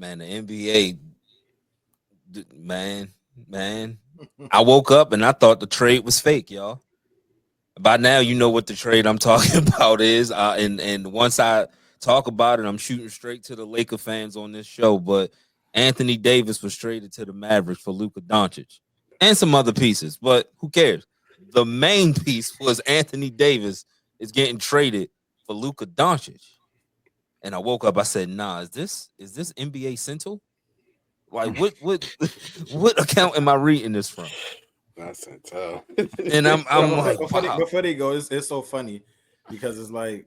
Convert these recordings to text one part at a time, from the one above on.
Man, the NBA, man. I woke up and I thought the trade was fake, y'all. By now, you know what the trade I'm talking about is. And once I talk about it, I'm shooting straight to the Laker fans on this show. But Anthony Davis was traded to the Mavericks for Luka Doncic and some other pieces. But who cares? The main piece was Anthony Davis is getting traded for Luka Doncic. And I woke up, I said, nah, is this NBA Central? Like what account am I reading this from? That's Central. And I'm like, before they go, it's so funny because it's like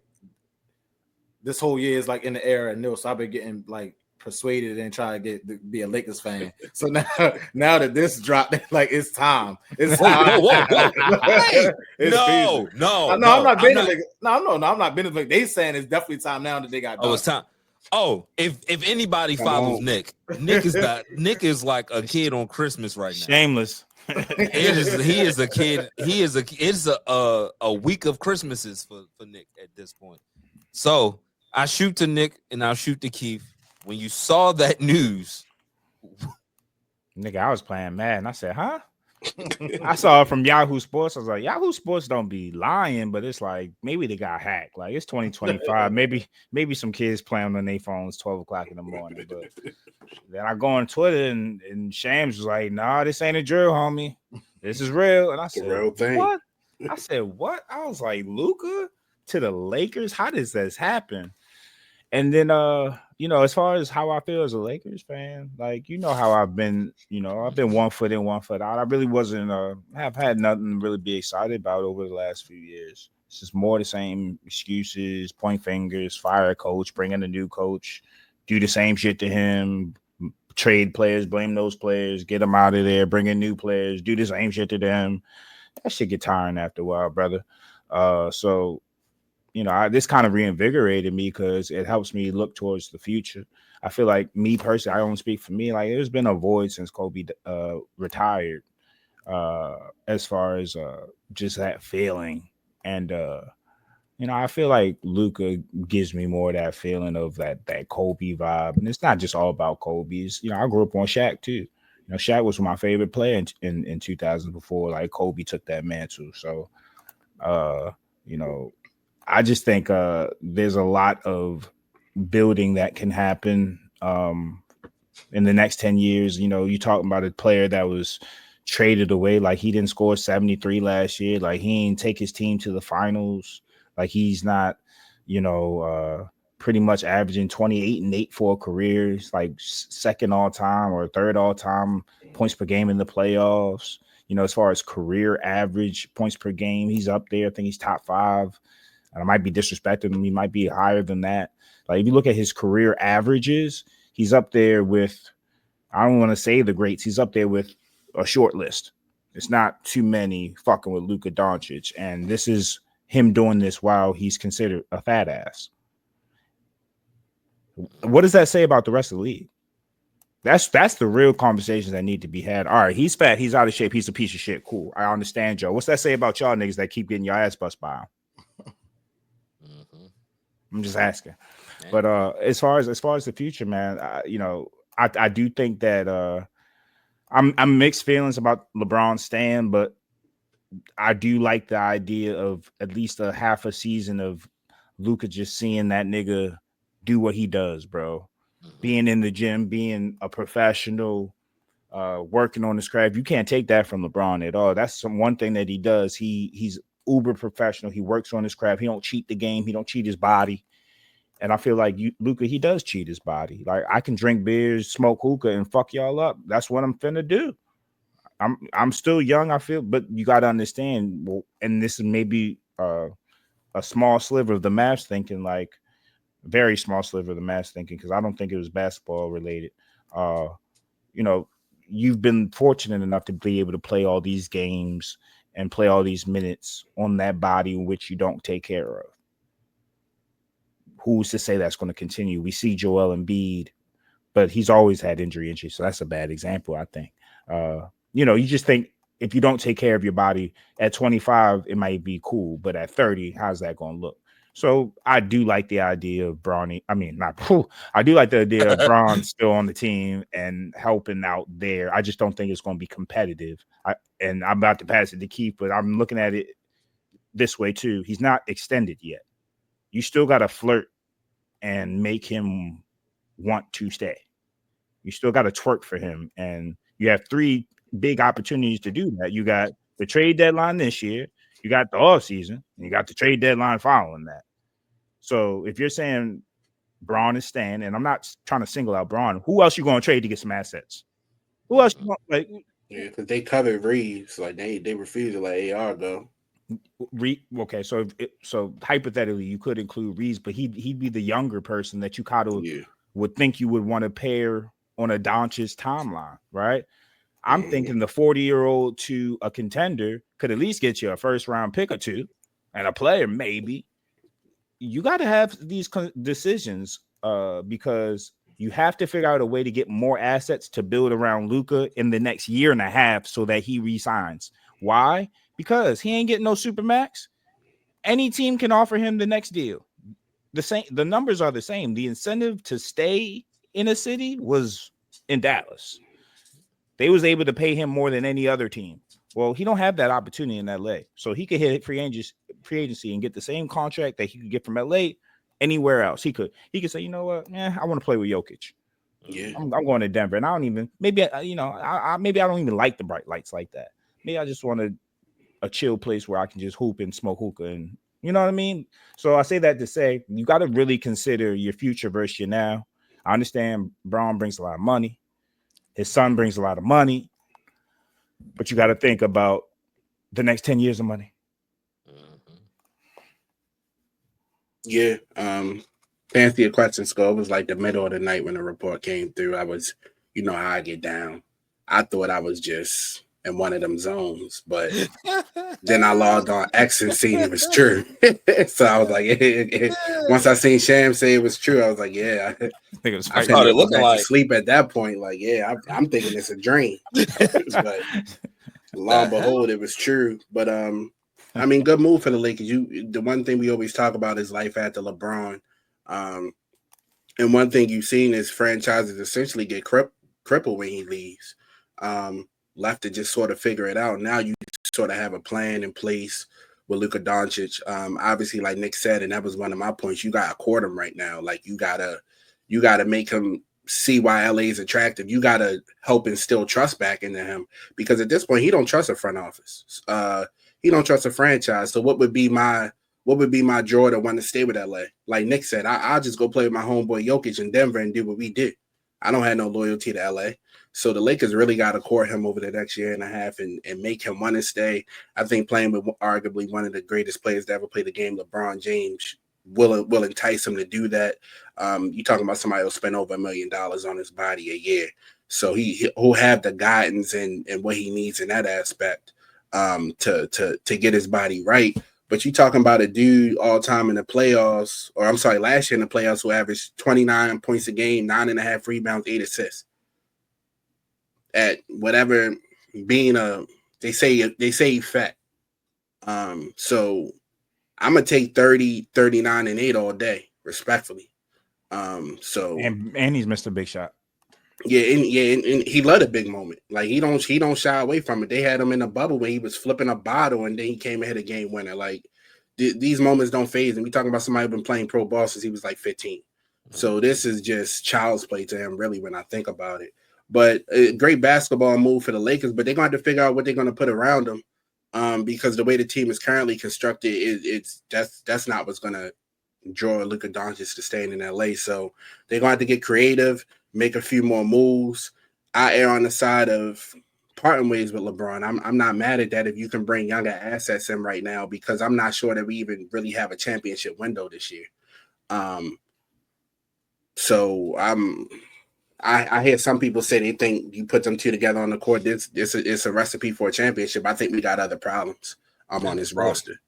this whole year is like in the era of Nil, so I've been getting like persuaded and trying to be a Lakers fan. So now that this dropped, like it's time. It's time. Whoa. Hey, no. I'm not been I'm not been like they saying it's definitely time now that they got done. Oh, it's time. Oh, if anybody follows Nick is like a kid on Christmas right now. Shameless. He is a kid. It's a week of Christmases for Nick at this point. So I shoot to Nick and I'll shoot to Keith. When you saw that news, nigga, I was playing Madden. I said, huh? I saw it from Yahoo Sports. I was like, Yahoo Sports don't be lying, but it's like maybe they got hacked. Like it's 2025. maybe some kids playing on their phones 12 o'clock in the morning. But then I go on Twitter and Shams was like, nah, this ain't a drill, homie. This is real. And I said, real thing. What? I said, what? I was like, Luka to the Lakers? How does this happen? And then as far as how I feel as a Lakers fan, like how I've been, I've been 1 foot in, 1 foot out. I really wasn't have had nothing to really be excited about over the last few years. It's just more the same excuses, point fingers, fire a coach, bring in a new coach, do the same shit to him, trade players, blame those players, get them out of there, bring in new players, do the same shit to them. That shit get tiring after a while, brother. So this kind of reinvigorated me because it helps me look towards the future. I feel like me personally, I don't speak for me. Like there's been a void since Kobe retired, as far as just that feeling. And I feel like Luka gives me more of that feeling of that Kobe vibe. And it's not just all about Kobe. It's, I grew up on Shaq too. Shaq was my favorite player in 2000 before like Kobe took that mantle. So, I just think there's a lot of building that can happen in the next 10 years. You talking about a player that was traded away. Like he didn't score 73 last year. Like he didn't take his team to the finals. Like he's not, pretty much averaging 28 and 8 for a career. It's like second all time or third all time points per game in the playoffs. As far as career average points per game, he's up there. I think he's top 5. And I might be disrespecting him. He might be higher than that. Like if you look at his career averages, he's up there with, I don't want to say the greats. He's up there with a short list. It's not too many fucking with Luka Doncic. And this is him doing this while he's considered a fat ass. What does that say about the rest of the league? That's the real conversations that need to be had. All right, he's fat. He's out of shape. He's a piece of shit. Cool. I understand, Joe. What's that say about y'all niggas that keep getting your ass bust by him? I'm just asking. But as far as the future, man, I do think that I'm mixed feelings about LeBron staying, but I do like the idea of at least a half a season of Luka just seeing that nigga do what he does, bro. Being in the gym, being a professional, working on his craft. You can't take that from LeBron at all. That's one thing that he does. He's uber professional. He works on his craft. He don't cheat the game. He don't cheat his body. And I feel like Luka, he does cheat his body. Like I can drink beers, smoke hookah, and fuck y'all up. That's what I'm finna do. I'm still young, I feel, but you got to understand. Well, and this is maybe a small sliver of the Mavs thinking, like very small sliver of the Mavs thinking, because I don't think it was basketball related. You've been fortunate enough to be able to play all these games and play all these minutes on that body in which you don't take care of. Who's to say that's going to continue? We see Joel Embiid, but he's always had injury issues, so that's a bad example, I think. You just think if you don't take care of your body at 25, it might be cool, but at 30, how's that going to look? So I do like the idea of Bronny. I mean, not I do like the idea of Braun still on the team and helping out there. I just don't think it's going to be competitive. And I'm about to pass it to Keith, but I'm looking at it this way too. He's not extended yet. You still got to flirt and make him want to stay. You still got to twerk for him. And you have 3 big opportunities to do that. You got the trade deadline this year, you got the offseason, and you got the trade deadline following that. So if you're saying Braun is staying, and I'm not trying to single out Braun, who else you going to trade to get some assets? Who else you want? Like, Yeah, because they covered Reeves. Like they refused to let AR go. Okay, so hypothetically, you could include Reeves, but he'd be the younger person that you kind of would think you would want to pair on a Doncic's timeline, right? I'm thinking the 40-year-old to a contender could at least get you a first-round pick or 2 and a player maybe. You got to have these decisions because you have to figure out a way to get more assets to build around Luka in the next year and a half so that he resigns. Why? Because he ain't getting no supermax. Any team can offer him the next deal. The numbers are the same. The incentive to stay in a city was in Dallas. They was able to pay him more than any other team. Well, he don't have that opportunity in LA. So he could hit free agency and get the same contract that he could get from LA anywhere else. He could say, you know what? I want to play with Jokic. Yeah. I'm going to Denver. And I don't even, maybe I don't even like the bright lights like that. Maybe I just want a chill place where I can just hoop and smoke hookah, and you know what I mean? So I say that to say you got to really consider your future versus your now. I understand Braun brings a lot of money. His son brings a lot of money. But you got to think about the next 10 years of money. Yeah. To answer your question, Skull, it was like the middle of the night when the report came through. I was, you know how I get down. I thought I was just in one of them zones, but then I logged on X and seen it was true. So I was like, once I seen Sham say it was true, I was like, yeah. I started looking like sleep at that point. Like, yeah, I'm thinking it's a dream. But lo and behold, it was true. But I mean, good move for the Lakers. The one thing we always talk about is life after LeBron. And one thing you've seen is franchises essentially get crippled when he leaves. Left to just sort of figure it out. Now you sort of have a plan in place with Luka Doncic. Obviously, like Nick said, and that was one of my points, you got to court him right now. Like you gotta make him see why LA is attractive. You gotta help instill trust back into him, because at this point he don't trust a front office. He don't trust a franchise. So what would be my draw to want to stay with LA? Like Nick said, I'll just go play with my homeboy Jokic in Denver and do what we did. I don't have no loyalty to LA. So the Lakers really got to court him over the next year and a half and make him want to stay. I think playing with arguably one of the greatest players to ever play the game, LeBron James, will entice him to do that. You're talking about somebody who'll spend over $1 million on his body a year. So he'll have the guidance and what he needs in that aspect to get his body right. But you're talking about a dude all time in the playoffs, or I'm sorry, last year in the playoffs, who averaged 29 points a game, 9.5 rebounds, 8 assists. At whatever being they say fat. So I'm gonna take 30, 39, and 8 all day, respectfully. So and he's missed a big shot. Yeah, and he loved a big moment. Like he don't shy away from it. They had him in the bubble when he was flipping a bottle, and then he came ahead a game winner. Like these moments don't phase him. We talking about somebody who's been playing pro ball since he was like 15. So this is just child's play to him, really, when I think about it. But a great basketball move for the Lakers, but they're going to have to figure out what they're going to put around them, because the way the team is currently constructed, that's not what's going to draw Luka Doncic to staying in LA. So they're going to have to get creative, make a few more moves. I err on the side of parting ways with LeBron. I'm not mad at that if you can bring younger assets in right now, because I'm not sure that we even really have a championship window this year. So I hear some people say they think you put them two together on the court, it's a recipe for a championship. I think we got other problems on this roster.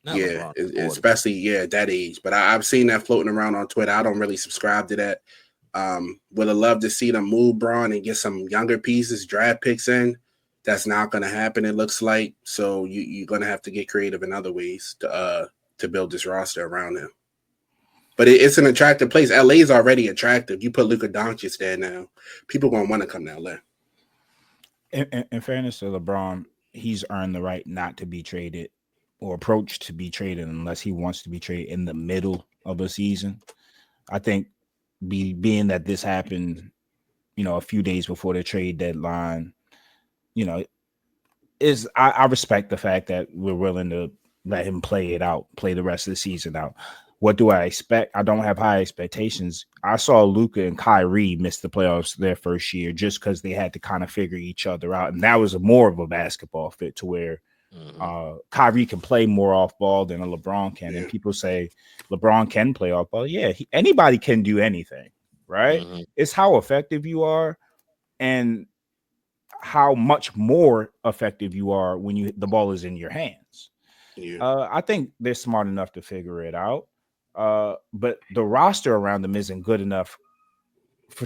Yeah, especially at that age. But I've seen that floating around on Twitter. I don't really subscribe to that. Would have loved to see them move Braun and get some younger pieces, draft picks in. That's not going to happen, it looks like. So you're going to have to get creative in other ways to build this roster around him. But it's an attractive place. LA is already attractive. You put Luka Doncic there now, people gonna want to come to LA. In fairness to LeBron, he's earned the right not to be traded or approached to be traded unless he wants to be traded in the middle of a season. I think being that this happened, a few days before the trade deadline, I respect the fact that we're willing to let him play the rest of the season out. What do I expect? I don't have high expectations. I saw Luka and Kyrie miss the playoffs their first year just because they had to kind of figure each other out. And that was more of a basketball fit to where Kyrie can play more off ball than a LeBron can. Yeah. And people say LeBron can play off ball. Yeah, anybody can do anything, right? Mm-hmm. It's how effective you are and how much more effective you are when the ball is in your hands. Yeah. I think they're smart enough to figure it out. But the roster around them isn't good enough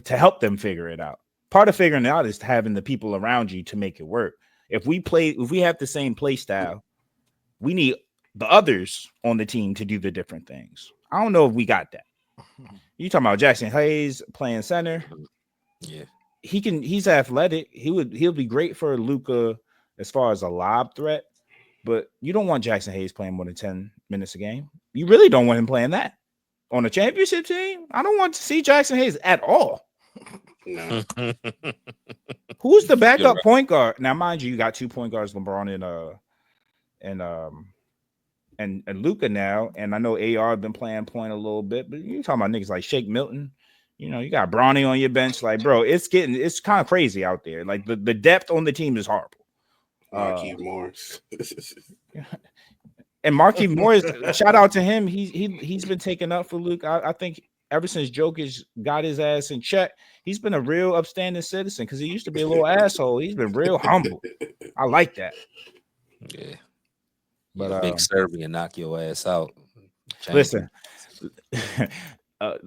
to help them figure it out. Part of figuring it out is having the people around you to make it work. If we have the same play style, we need the others on the team to do the different things. I don't know if we got that. You talking about Jackson Hayes playing center? Yeah. He's athletic. He'll be great for Luka as far as a lob threat, but you don't want Jackson Hayes playing more than 10 minutes a game. You really don't want him playing that on a championship team. I don't want to see Jackson Hayes at all. No. Who's the backup point guard? Now, mind you got 2 point guards, LeBron and Luka now, and I know AR been playing point a little bit, but you talking about niggas like Shake Milton. You got Bronny on your bench. Like, bro, it's kind of crazy out there. Like the depth on the team is horrible. Markieff Morris. And Markieff Morris, shout out to him. He's been taking up for Luke. I think ever since Jokic got his ass in check, he's been a real upstanding citizen because he used to be a little asshole. He's been real humble. I like that. Yeah. But big Serbian knock your ass out. Listen, the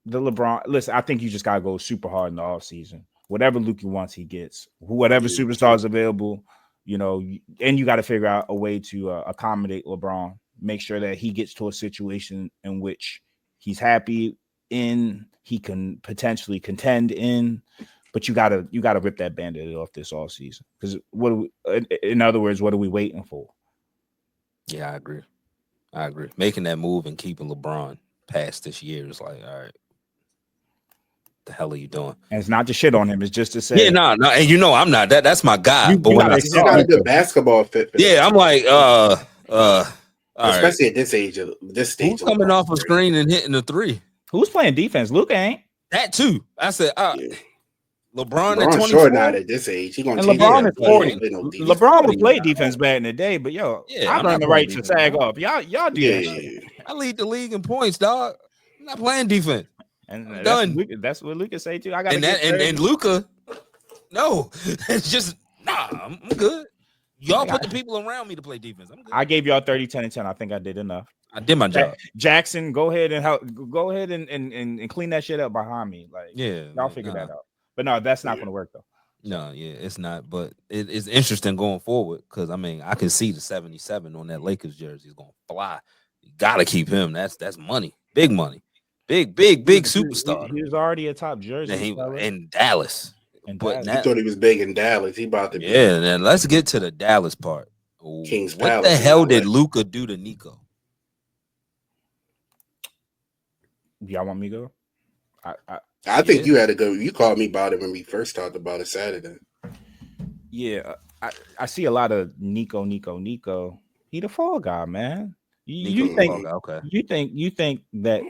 LeBron. Listen, I think you just gotta go super hard in the offseason. Whatever Luka wants, he gets. Whatever superstars available, and you got to figure out a way to accommodate LeBron. Make sure that he gets to a situation in which he's happy in, he can potentially contend in. But you gotta rip that Band-Aid off this all season. Because in other words, what are we waiting for? Yeah, I agree. Making that move and keeping LeBron past this year is like, all right, the hell are you doing? And it's not to shit on him. It's just to say, yeah, no, and I'm not. That's my guy. But when he's got a good basketball fit. Yeah, I'm like, especially at this age, this stage. Who's coming off a screen and hitting a three? Who's playing defense? Luka ain't. That too. I said, LeBron at 24. Short not at this age. He gonna change. LeBron is 40. LeBron would play defense back in the day, but I learned the right to sag off. Y'all do that shit. I lead the league in points, dog. I'm not playing defense. And that's what Luka say too. I got and Luka. No, it's just I'm good. Y'all put the people around me to play defense. I'm good. I gave y'all 30, 10, and 10. I think I did enough. I did my job. Jackson, go ahead and clean that shit up behind me. Like, y'all figure that out. But no, that's not going to work though. No, it's not. But it's interesting going forward because I can see the 77 on that Lakers jersey is going to fly. You got to keep him. That's money, big money, big superstar. He was already a top jersey in Dallas. But you thought he was big in Dallas. He about to be. Yeah, then let's get to the Dallas part. King's what Palace, the hell did Luka do to Nico? Y'all want me to go? I think you had to go. You called me about it when we first talked about it Saturday. Yeah, I see a lot of Nico. He the fall guy, man. You think that?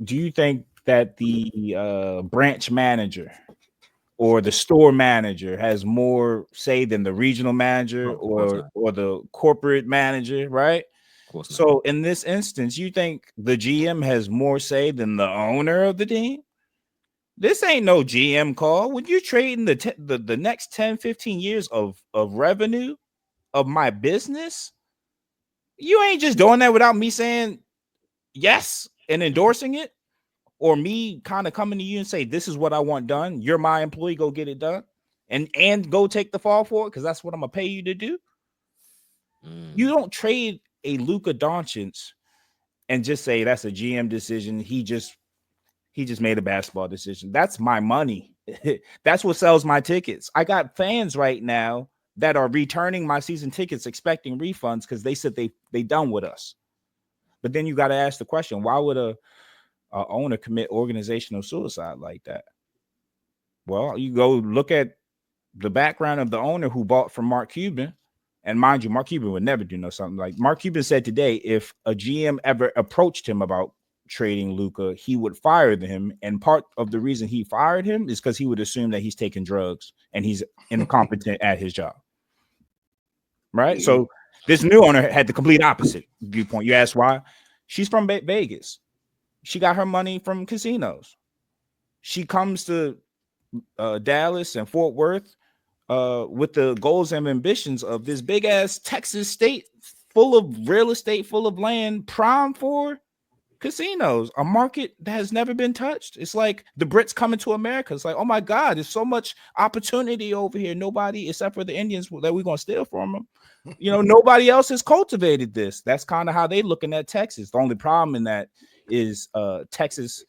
Do you think that the branch manager or the store manager has more say than the regional manager or the corporate manager, right? So in this instance, you think the GM has more say than the owner of the team? This ain't no GM call. When you're trading the next 10, 15 years of revenue of my business, you ain't just doing that without me saying yes and endorsing it, or me kind of coming to you and say, this is what I want done. You're my employee, go get it done. And go take the fall for it, because that's what I'm going to pay you to do. You don't trade a Luka Doncic and just say that's a GM decision. He just made a basketball decision. That's my money. That's what sells my tickets. I got fans right now that are returning my season tickets expecting refunds because they said they done with us. But then you got to ask the question, why would a owner commit organizational suicide like that? Well, you go look at the background of the owner who bought from Mark Cuban. And mind you, Mark Cuban would never do something like Mark Cuban said today, if a GM ever approached him about trading Luka, he would fire him. And part of the reason he fired him is because he would assume that he's taking drugs and he's incompetent at his job. Right. So this new owner had the complete opposite viewpoint. You ask why? She's from Vegas. She got her money from casinos. She comes to Dallas and Fort Worth with the goals and ambitions of this big ass Texas state full of real estate, full of land, prime for casinos, a market that has never been touched. It's like the Brits coming to America. It's like, oh my God, there's so much opportunity over here. Nobody except for the Indians that we're gonna steal from them. You know, nobody else has cultivated this. That's kind of how they looking at Texas. The only problem in that is Texas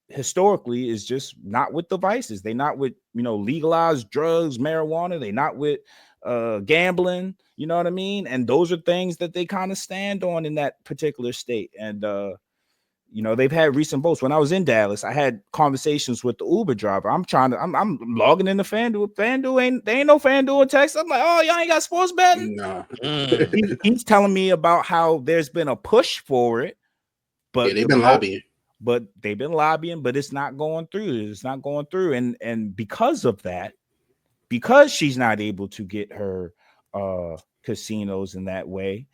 historically is just not with the vices. They not with, you know, legalized drugs, marijuana. They not with gambling, you know what I mean? And those are things that they kind of stand on in that particular state. And you know, they've had recent votes. When I was in Dallas, I had conversations with the Uber driver. I'm logging into FanDuel. They ain't no FanDuel in Texas. I'm like, oh, y'all ain't got sports betting? No. He's telling me about how there's been a push for it, but they've been lobbying. But they've been lobbying, but it's not going through. It's not going through. And because of that, because she's not able to get her casinos in that way,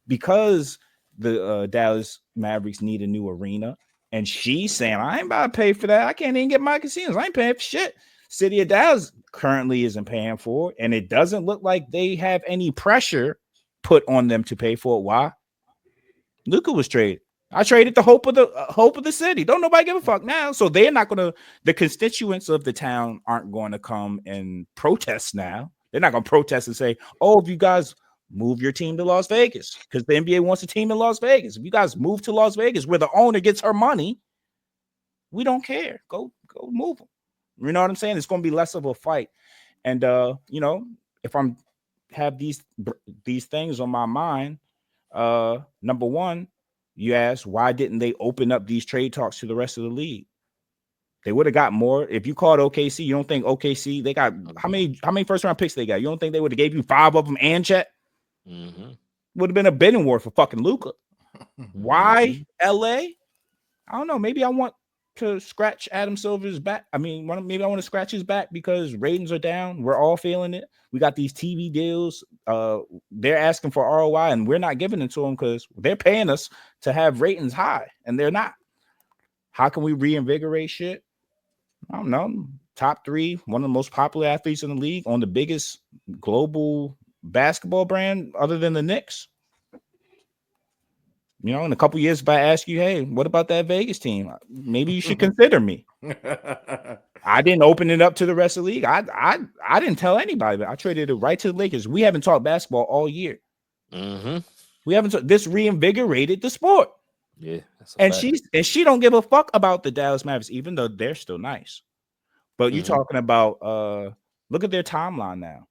because the Dallas Mavericks need a new arena, and she's saying, I ain't about to pay for that. I can't even get my casinos. I ain't paying for shit. City of Dallas currently isn't paying for it, and it doesn't look like they have any pressure put on them to pay for it. Why? Luka was traded. I traded the hope of the city. Don't nobody give a fuck now. So they're not gonna. The constituents of the town aren't going to come and protest now. They're not gonna protest and say, "Oh, if you guys move your team to Las Vegas," because the NBA wants a team in Las Vegas. If you guys move to Las Vegas, where the owner gets her money, we don't care. Go move them. You know what I'm saying? It's going to be less of a fight. And you know, if I'm have these things on my mind, number one. You ask, why didn't they open up these trade talks to the rest of the league? They would have got more. If you called OKC, you don't think OKC, they got how many first round picks they got? You don't think they would have gave you 5 of them and Chet? Would have been a bidding war for fucking Luka. Why LA? I don't know. Maybe I want to scratch Adam Silver's back. I mean, maybe I want to scratch his back because ratings are down. We're all feeling it. We got these TV deals. They're asking for ROI, and we're not giving it to them because they're paying us to have ratings high, and they're not. How can we reinvigorate shit? I don't know. Top 3, one of the most popular athletes in the league on the biggest global basketball brand other than the Knicks. You know, in a couple of years, if I ask you, hey, what about that Vegas team? Maybe you should consider me. I didn't open it up to the rest of the league. I didn't tell anybody, but I traded it right to the Lakers. We haven't talked basketball all year. We haven't. This reinvigorated the sport. Yeah, and she don't give a fuck about the Dallas Mavericks, even though they're still nice. But you're talking about look at their timeline now.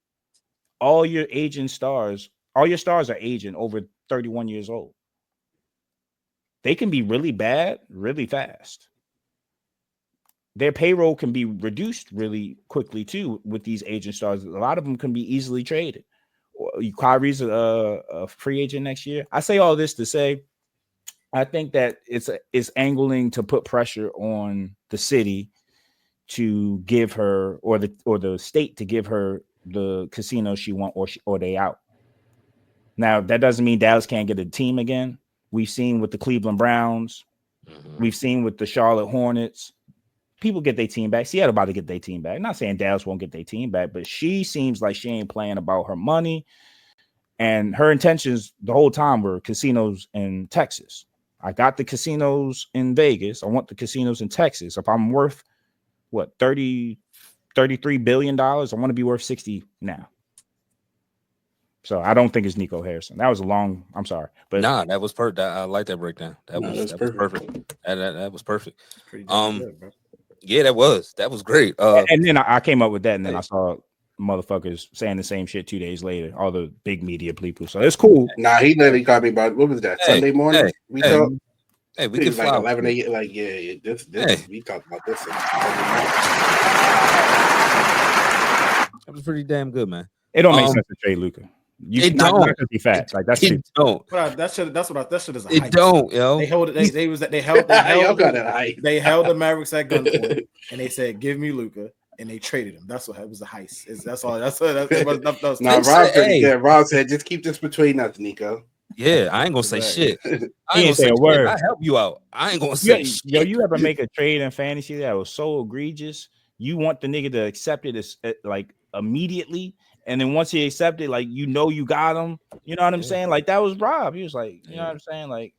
All your stars are aging over 31 years old. They can be really bad, really fast. Their payroll can be reduced really quickly too with these agent stars. A lot of them can be easily traded. Kyrie's a free agent next year. I say all this to say, I think that it's angling to put pressure on the city to give her, or the state to give her the casino she wants, or they out. Now that doesn't mean Dallas can't get a team again. We've seen with the Cleveland Browns. We've seen with the Charlotte Hornets. People get their team back. Seattle about to get their team back. I'm not saying Dallas won't get their team back, but she seems like she ain't playing about her money. And her intentions the whole time were casinos in Texas. I got the casinos in Vegas. I want the casinos in Texas. If I'm worth, what, $33 billion, I want to be worth 60 now. So I don't think it's Nico Harrison. That was a long. I'm sorry, but nah, that was perfect. I like that breakdown. That was perfect. That was perfect. Pretty damn good, bro. Yeah, that was great. And then I came up with that, and then I saw motherfuckers saying the same shit 2 days later. All the big media people. So it's cool. Nah, he literally called me about what was that Sunday morning? We talked. Hey, we It can was fly. like 11 a.m. Like, yeah, this we talked about this. That was pretty damn good, man. It don't make sense to trade Luka. It not don't. be fat. Like that's It don't. But that shit is a It hype. don't, yo. They held it. They held the Mavericks at gunpoint, and they said, "Give me Luka," and they traded him. That's what it was a heist. That's all. That's what. Nah, Rob said, "Just keep this between us, Nico." Yeah, I ain't gonna say shit. I ain't gonna say a word. I help you out. I ain't gonna say shit. Yo, you ever make a trade in fantasy that was so egregious? You want the nigga to accept it as like immediately, and then once he accepted, like you got him. You know what I'm saying? Like that was Rob. He was like, you know what I'm saying? Like,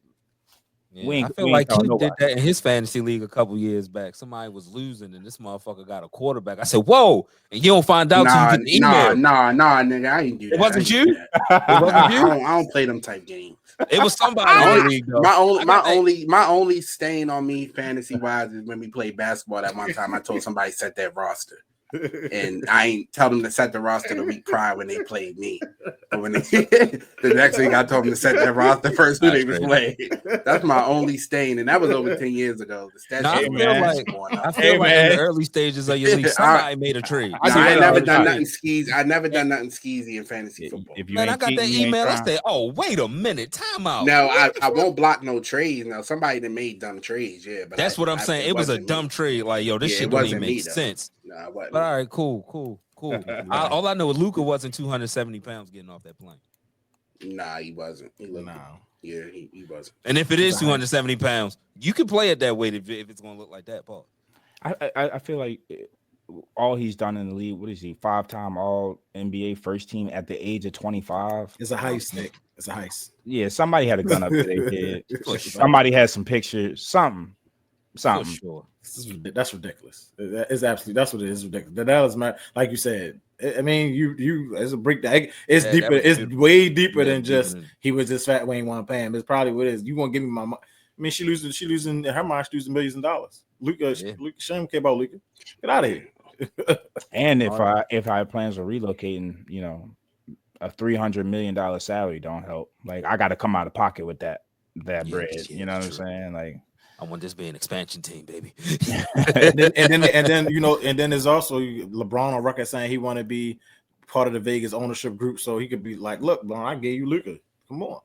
I feel like he did that in his fantasy league a couple years back. Somebody was losing, and this motherfucker got a quarterback. I said, "Whoa!" And you don't find out till you get the email. Nah, nigga, I ain't do that. It wasn't you. It wasn't you. I don't play them type games. It was somebody in the league, though. My only stain on me fantasy wise is when we played basketball that one time. I told somebody set that roster, and I ain't tell them to set the roster the week prior when they played me. But when the next week I told them to set that roster first who they was playing. That's my only stain, and that was over 10 years ago. I feel like in the early stages of your league, somebody made a trade. I never done nothing skeezy. I never done nothing skeezy in fantasy football. Man, I got that email. I said, "Oh, wait a minute, time out." No, I won't block no trades. Now somebody that made dumb trades, yeah. But that's what I'm saying. It was a dumb trade. Like, yo, this shit don't even make sense. Nah, it wasn't. But all right, cool. All I know is Luka wasn't 270 pounds getting off that plane. Nah, he wasn't. He wasn't. And if it is 270 pounds, you can play it that way if it's going to look like that, Paul. I feel like all he's done in the league, what is he? 5-time All NBA first team at the age of 25. It's a heist, Nick. It's a heist. Yeah, somebody had a gun up to their head. Somebody had some pictures. Something. For sure. That's ridiculous. It's absolutely that's what it is ridiculous. That is my like you said. I mean, you as a breakdown. It's deeper. It's way deeper than just he was just fat. We ain't want to pay him. It's probably what it is. You want to give me my money? I mean, she losing her mind. She losing millions of dollars. Luka, shame care about Luka. Get out of here. And if I plans on relocating, you know, a $300 million salary don't help. Like I got to come out of pocket with that bread. You know what I'm saying? Like. I want this to be an expansion team, baby. and then there's also LeBron on record saying he want to be part of the Vegas ownership group, so he could be like, "Look, LeBron, I gave you Luka. Come on."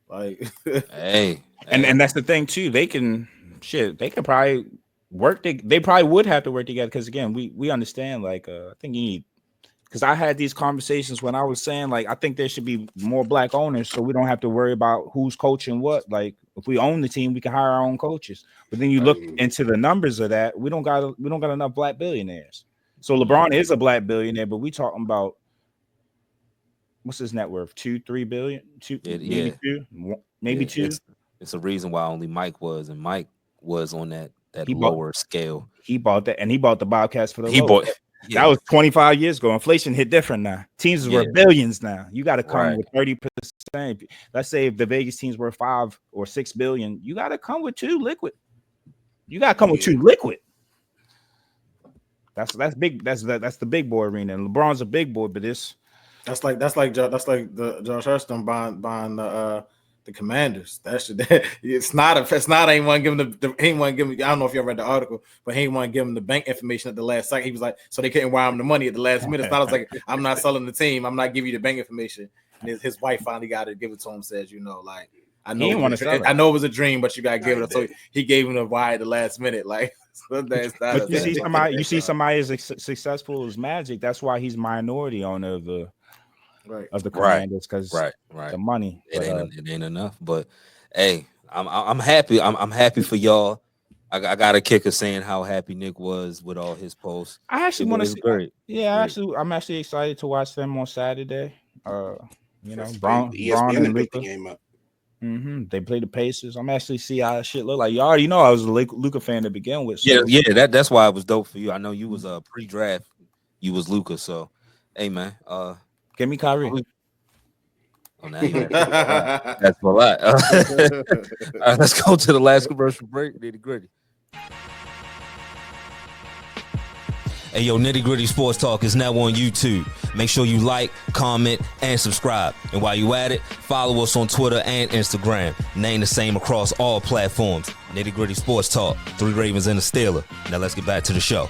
Like, hey. And that's the thing too. They could probably work. They probably would have to work together because again, we understand. Like, I think you need. Because I had these conversations when I was saying, like, I think there should be more black owners so we don't have to worry about who's coaching what. Like, if we own the team, we can hire our own coaches. But then you look into the numbers of that, we don't got enough black billionaires. So LeBron is a black billionaire, but we talking about what's his net worth? 2-3 billion? Maybe two. It's a reason why only Mike was, and Mike was on that lower scale. He bought that, and he bought the Bobcats for the low. Yeah. That was 25 years ago. Inflation hit different now. Teams were billions now. You got to come with 30%. Let's say if the Vegas teams were 5 or 6 billion, you got to come with 2 liquid. You got to come with 2 liquid. That's big. That's the big boy arena. And LeBron's a big boy, but that's like the Josh Hurst buying the Commanders. It's not anyone giving I don't know if y'all read the article, but he ain't want to give him the bank information at the last second. He was like, so they couldn't wire him the money at the last minute. It's not like I'm not selling the team. I'm not giving you the bank information. And his wife finally got to give it to him. Says, you know, like I know it was a dream, but you got to give it. So he gave him the wire at the last minute. Like but you see somebody as successful as Magic. That's why he's minority owner of the. Right. Of the Commanders because the money it ain't enough. But hey, I'm happy. I'm happy for y'all. I got a kicker saying how happy Nick was with all his posts. I actually want to see. Great. Yeah, I'm actually excited to watch them on Saturday. You know, Braun and Luka. They play the Pacers. I'm actually see how shit look like. You already know I was a Luka fan to begin with. So. Yeah. That's why it was dope for you. I know you was a pre-draft. You was Luka, so hey man. Give me Kyrie. Oh, now you that's a lot. All right, let's go to the last commercial break. Nitty Gritty. Hey, yo, Nitty Gritty Sports Talk is now on YouTube. Make sure you like, comment, and subscribe. And while you at it, follow us on Twitter and Instagram. Name the same across all platforms. Nitty Gritty Sports Talk. 3 Ravens and a Steeler. Now let's get back to the show.